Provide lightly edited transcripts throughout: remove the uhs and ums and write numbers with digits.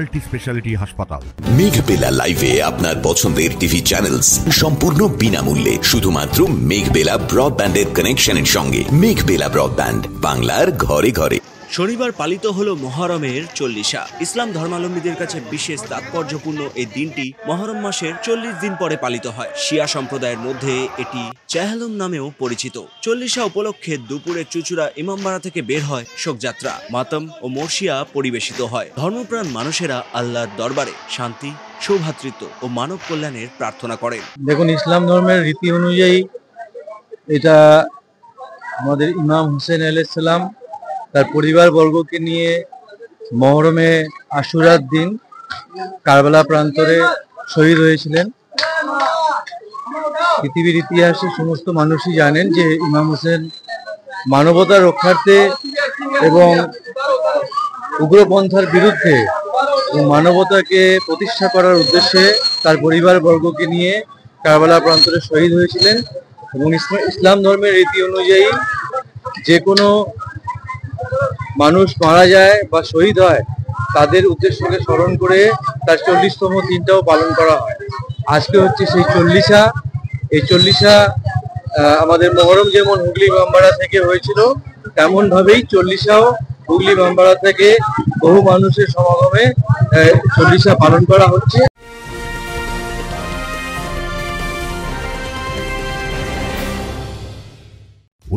Multi speciality হাসপাতাল। মেঘবেলা লাইভে আপনার পছন্দের টিভি চ্যানেলস সম্পূর্ণ বিনামূল্যে, শুধুমাত্র মেঘবেলা ব্রডব্যান্ডের কানেকশনের সঙ্গে। মেঘবেলা ব্রডব্যান্ড, বাংলার ঘরে ঘরে। শনিবার পালিত হলো মহরমের 40। ইসলাম ধর্মাবলম্বীদের কাছে বিশেষ তাৎপর্যপূর্ণ এই দিনটি মহরম মাসের 40 দিন পরে পালিত হয়। শিয়া সম্প্রদায়ের মধ্যে এটি চেহলুম নামেও পরিচিত। 40 উপলক্ষে দুপুরে চুচুড়া ইমামবাড়া থেকে বের হয় শোকযাত্রা, মাতম ও মর্শিয়া পরিবেশিত হয়। ধর্মপ্রাণ মানুষেরা আল্লাহর দরবারে শান্তি, সৌভ্রাতৃত্ব ও মানব কল্যাণের প্রার্থনা করেন। দেখুন, ইসলাম ধর্মের রীতি অনুযায়ী এটা আমাদের ইমাম হুসেন আলাইহিস সালাম তার পরিবারবর্গকে নিয়ে মহরমে আশুরার দিন কারবালা প্রান্তরে শহীদ হয়েছিলেন। পৃথিবীর ইতিহাসে সমস্ত মানুষই জানেন যে ইমাম হোসেন মানবতার রক্ষার্থে এবং উগ্রপন্থার বিরুদ্ধে মানবতাকে প্রতিষ্ঠা করার উদ্দেশ্যে তার পরিবারবর্গকে নিয়ে কারবালা প্রান্তরে শহীদ হয়েছিলেন। এবং ইসলাম ধর্মের রীতি অনুযায়ী যে কোনো মানুষ মারা যায় বা শহীদ হয় তাদের উদ্দেশ্যকে স্মরণ করে তার 40তম দিনটাও পালন করা হয়। আজকে হচ্ছে সেই 40। এই 40 আমাদের মহরম যেমন হুগলি ইমামবাড়া থেকে হয়েছিল, তেমন ভাবেই 40ও হুগলি ইমামবাড়া থেকে বহু মানুষের সমাগমে 40 পালন করা হচ্ছে।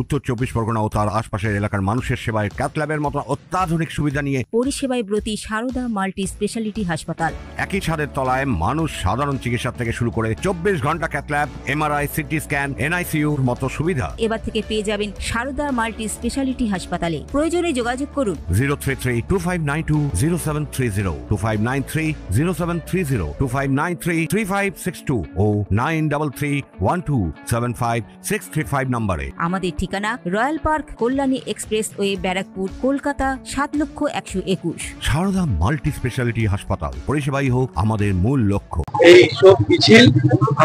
উত্তর 24 পরগনা ও তার আশপাশের এলাকার মানুষের সেবায় ক্যাথ ল্যাবের মতো অত্যাধুনিক সুবিধা নিয়ে পরিষেবায় ব্রতী সারদা মাল্টি স্পেশালিটি হাসপাতাল। একই ছাদের তলায় মানুষ সাধারণ চিকিৎসা থেকে শুরু করে 24 ঘন্টা cath lab, MRI, CT scan, এনআইসিইউর মতো সুবিধা এবার থেকে পেয়ে যাবেন সারদা মাল্টি স্পেশালিটি হাসপাতালে। প্রয়োজনে যোগাযোগ করুন 033-2592-0730, 2593-0730, 2593-3562 ও 9331275635 নম্বরে। আমাদের ঠিকানা royal park, Kalyani express way, Barrackpore, Kolkata 7,01,021। Sarada multi speciality হাসপাতাল, পরিষেবাই হোক আমাদের মূল লক্ষ্য। এই সব মিছিল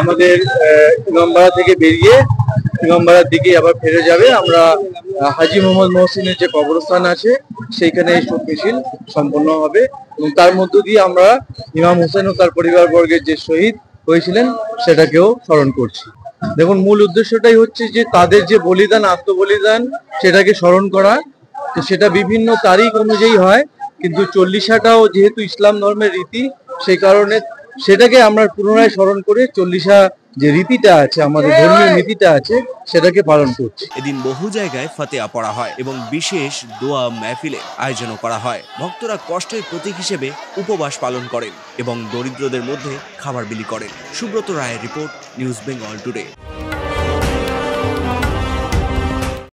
আমাদের ইমামবাড়া থেকে বেরিয়ে ইমামবাড়ার দিকে আবার ফিরে যাবে। আমরা হাজী মোহাম্মদ মহসিনের যে কবরস্থান আছে সেইখানে এই সব মিছিল সম্পন্ন হবে এবং তার মধ্য দিয়ে আমরা ইমাম হোসেন ও তার পরিবারবর্গের যে শহীদ হয়েছিলেন সেটাকেও স্মরণ করছি। দেখুন, মূল উদ্দেশ্যটাই হচ্ছে যে তাদের যে বলিদান, আত্মবলিদান, সেটাকে স্মরণ করা। তো সেটা বিভিন্ন তারিখ অনুযায়ী হয়, কিন্তু 40টাও যেহেতু ইসলাম ধর্মের রীতি, সেই কারণে সেটাকে আমরা পুনরায় স্মরণ করে 40 যে রীতিটা আছে, আমাদের ধর্মীয় নীতিটা আছে, সেটাকে পালন করছি। এদিন বহু জায়গায় ফাতিহা পড়া হয় এবং বিশেষ দোয়া মাহফিলের আয়োজনও করা হয়। ভক্তরা কষ্টের প্রতীক হিসেবে উপবাস পালন করেন এবং দরিদ্রদের মধ্যে খাবার বিলি করেন। সুব্রত রায়ের রিপোর্ট, নিউজ বেঙ্গল টুডে।